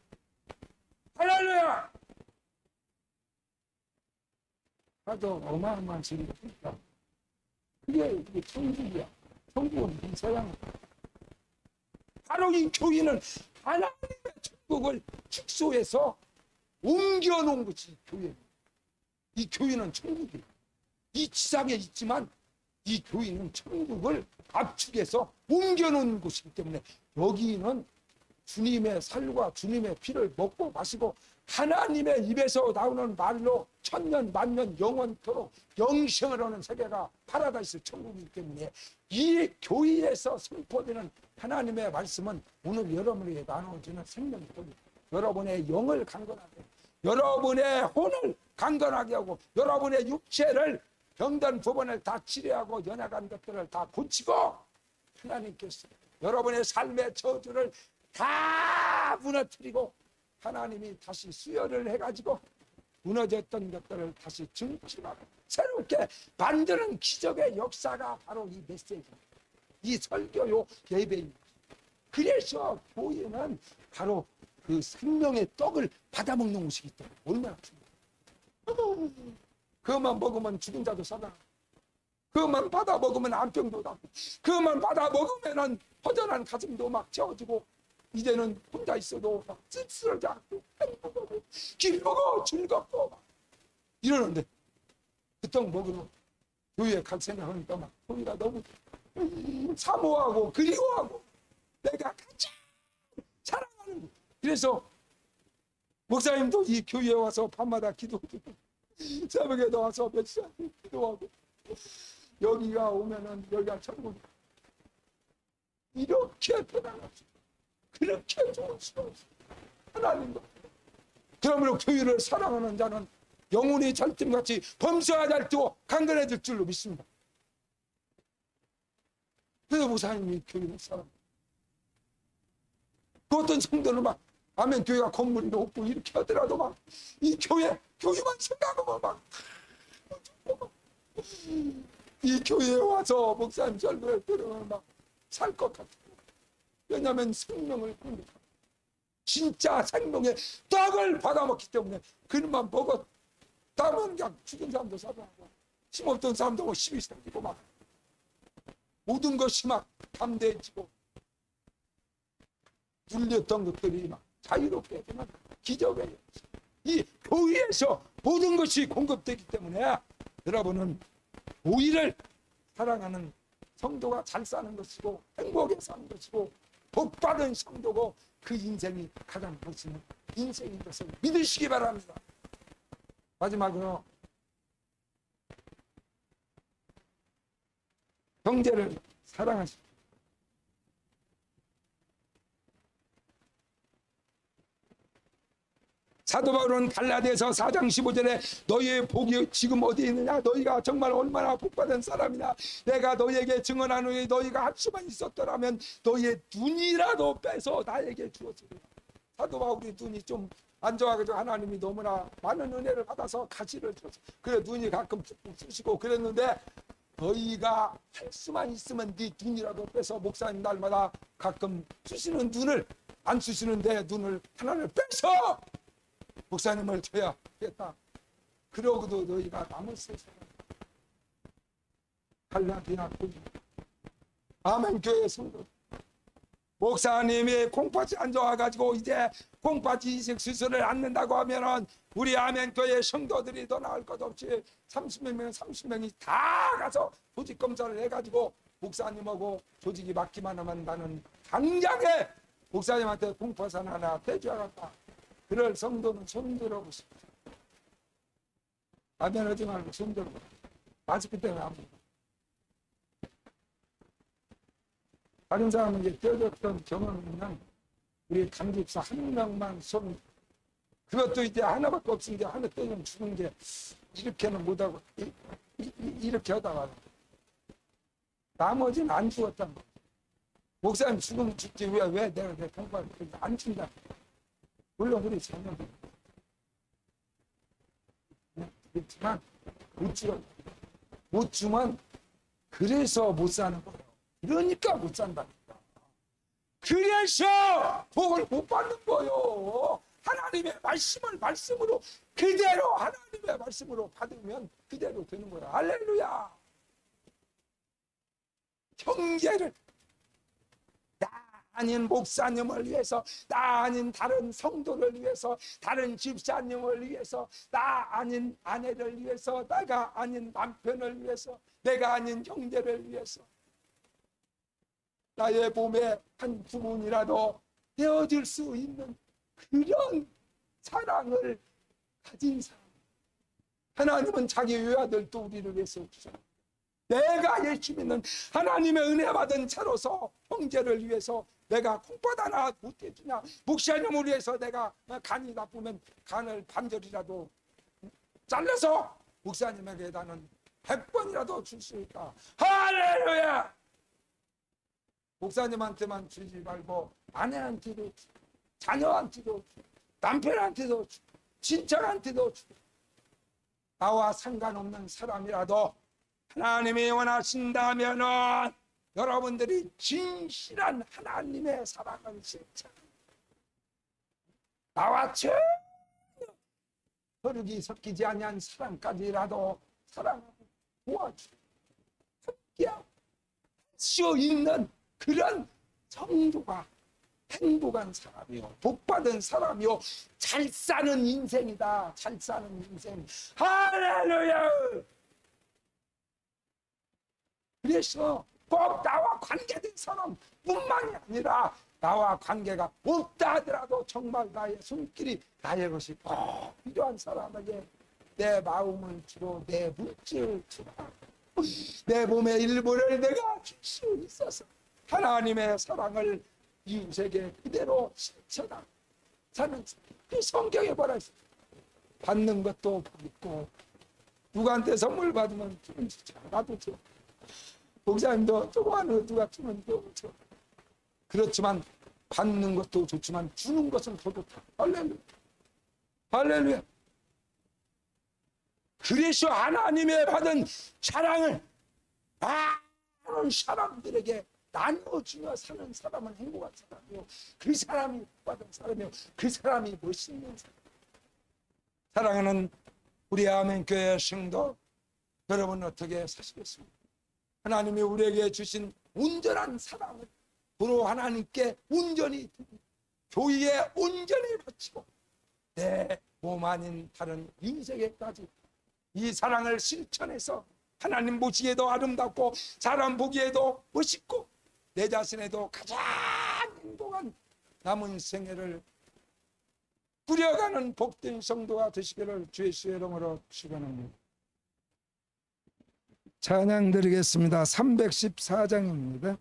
S1: 할렐루야. 아주 어마어마한 진리가 있다. 그게 천국이야. 천국은 이 세상이야. 바로 이 교회는 하나님의 천국을 축소해서 옮겨놓은 것이 교회예요. 이 교회는 천국이에요. 이 지상에 있지만 이 교회는 천국을 압축해서 옮겨놓은 곳이기 때문에 여기는 주님의 살과 주님의 피를 먹고 마시고 하나님의 입에서 나오는 말로 천년 만년 영원토록 영생을 하는 세계가 파라다이스 천국이기 때문에 이 교회에서 선포되는 하나님의 말씀은 오늘 여러분에게 나눠지는 생명입니다. 여러분의 영을 강건하게, 여러분의 혼을 강건하게 하고 여러분의 육체를 병든 부분을 다 치료하고 연약한 것들을 다 고치고 하나님께서 여러분의 삶의 저주를 다 무너뜨리고 하나님이 다시 수혈을 해가지고 무너졌던 것들을 다시 증진하고 새롭게 만드는 기적의 역사가 바로 이 메시지입니다. 이 설교요 예배입니다. 그래서 교회는 바로 그 생명의 떡을 받아먹는 곳이기 때문에 얼마나 중요해요. 그것만 먹으면 죽은 자도 살아. 그것만 받아 먹으면 암병도 나고 그것만 받아 먹으면 허전한 가슴도 막 채워지고 이제는 혼자 있어도 막 씁쓸하지 않고 행복하고 기쁘고 즐겁고 막 이러는데 그 떡 먹으러 교회에 갈 생각하니까 막 교회가 너무 사모하고 그리워하고 내가 가장 사랑하는 거. 그래서 목사님도 이 교회에 와서 밤마다 기도하고 새벽에 나와서 몇 시간 기도하고 여기가 오면은 여기가 천국이야. 이렇게 편안하지. 그렇게 좋은 시간 하나님도. 그러므로 교회를 사랑하는 자는 영혼이 절팀같이 범사하지 않고 강건해질 줄로 믿습니다. 그래서 목사님이 교회 목사람. 그 어떤 성도는 막 아멘 교회가 건물이 높고 이렇게 하더라도 막 이 교회만 생각하고 막 이 교회에 와서 목사님 설교를 들으면 막 살 것 같아요. 왜냐하면 생명을 공급합니다. 진짜 생명의 떡을 받아먹기 때문에 그것만 먹었다면 그냥 죽은 사람도 살아나고 힘없던 사람도 뭐 힘이 생기고 막 모든 것이 막 담대해지고 눌렸던 것들이 막 자유롭게 되면 기적이에요. 이 교회에서 모든 것이 공급되기 때문에 여러분은 교회를 사랑하는 성도가 잘 사는 것이고 행복하게 사는 것이고 복받은 성도고 그 인생이 가장 멋있는 인생인 것을 믿으시기 바랍니다. 마지막으로 형제를 사랑하십시오. 사도 바울은 갈라디아서 4장 15절에 너희의 복이 지금 어디 있느냐, 너희가 정말 얼마나 복받은 사람이냐, 내가 너희에게 증언하노니 너희가 할 수만 있었더라면 너희의 눈이라도 빼서 나에게 주었으리라. 사도 바울이 눈이 좀 안 좋아가지고 하나님이 너무나 많은 은혜를 받아서 가시를 줬어요. 그래 눈이 가끔 푹푹 쑤시고 그랬는데 너희가 할 수만 있으면 네 눈이라도 빼서 목사님 날마다 가끔 쑤시는 눈을 안 쑤시는데 눈을 하나를 빼서 목사님을 줘야겠다. 그러고도 너희가 남을 세상 갈라디아 교회 아멘 교회 성도 목사님이 콩팥이 안 좋아가지고 이제 콩팥이 이식 수술을 않는다고 하면은 우리 아멘 교회 성도들이 더 나을 것 없이 30명이 다 가서 조직 검사를 해가지고 목사님하고 조직이 맞기만 하면 나는 당장에 목사님한테 콩팥 하나 떼줘야겠다. 그럴 성도는 손들어보고 싶다. 아멘 하지 말고 손들어보고. 마스크 때문에 안 보고. 다른 사람은 이제 떼어줬던 경험이 있는 우리 담집사 한 명만 손, 그것도 이제 하나밖에 없으니까 하나 떼면 주는 게 이렇게는 못하고 이렇게 하다가 나머지는 안 죽었단 말이야. 목사님 죽으면 죽지 왜 내가 내 평가를 안 준다. 물론 우리 자녀들 그렇지만 못 주면 그래서 못 사는 거예요. 그러니까 못 산다니까. 그래서 복을 못 받는 거예요. 하나님의 말씀으로 그대로 하나님의 말씀으로 받으면 그대로 되는 거야. 할렐루야. 형제를 나 아닌 목사님을 위해서, 나 아닌 다른 성도를 위해서, 다른 집사님을 위해서, 나 아닌 아내를 위해서, 내가 아닌 남편을 위해서, 내가 아닌 형제를 위해서 나의 몸에 한 부분이라도 되어줄 수 있는 그런 사랑을 가진 사람. 하나님은 자기 외아들도 우리를 위해서 주셨다. 내가 예수 믿는 하나님의 은혜 받은 자로서 형제를 위해서 내가 콩팥 하나 못 해주냐, 목사님을 위해서 내가 간이 나쁘면 간을 반절이라도 잘라서 목사님에게 나는 100번이라도 줄 수 있다. 할렐루야. 목사님한테만 주지 말고 아내한테도 주고, 자녀한테도 주고, 남편한테도 주고, 친척한테도 주고, 나와 상관없는 사람이라도 하나님이 원하신다면은 여러분들이 진실한 하나님의 사랑을 실천, 나와 전혀 혈육이 섞이지 아니한 사람까지라도 사랑하고 도와주고 함께할 수 있는 그런 성도가 행복한 사람이요, 복받은 사람이요, 잘 사는 인생이다. 잘 사는 인생. 할렐루야. 그래서 꼭 나와 관계된 사람뿐만이 아니라 나와 관계가 없다 하더라도 정말 나의 손길이 나의 것이 꼭 필요한 사람에게 내 마음을 주고 내 물질을 주고 내 몸의 일부를 내가 줄 수 있어서 하나님의 사랑을 이웃에게 그대로 실천하고 사는 그 성경에 뭐라 했어요? 받는 것도 있고, 누구한테 선물 받으면 기분 좋죠. 나도 줘. 목사님도 조그마한 누가 주면 또 줘. 그렇지만 받는 것도 좋지만 주는 것은 더 좋다. 할렐루야. 할렐루야. 그래서 하나님의 받은 사랑을 많은 사람들에게 나눠주며 사는 사람은 행복한 사람이요. 그 사람이 받은 사람이요. 그 사람이 멋있는 사람. 사랑하는 우리 아멘교회 성도 여러분, 어떻게 사시겠습니까? 하나님이 우리에게 주신 온전한 사랑을 도로 하나님께 온전히 교회에 온전히 바치고 내 몸 아닌 다른 인생에까지 이 사랑을 실천해서 하나님 보시기에도 아름답고 사람 보기에도 멋있고 내 자신에도 가장 행복한 남은 생애를 꾸려가는 복된 성도가 되시기를 주의 이름으로 축원합니다. 찬양 드리겠습니다. 314장입니다.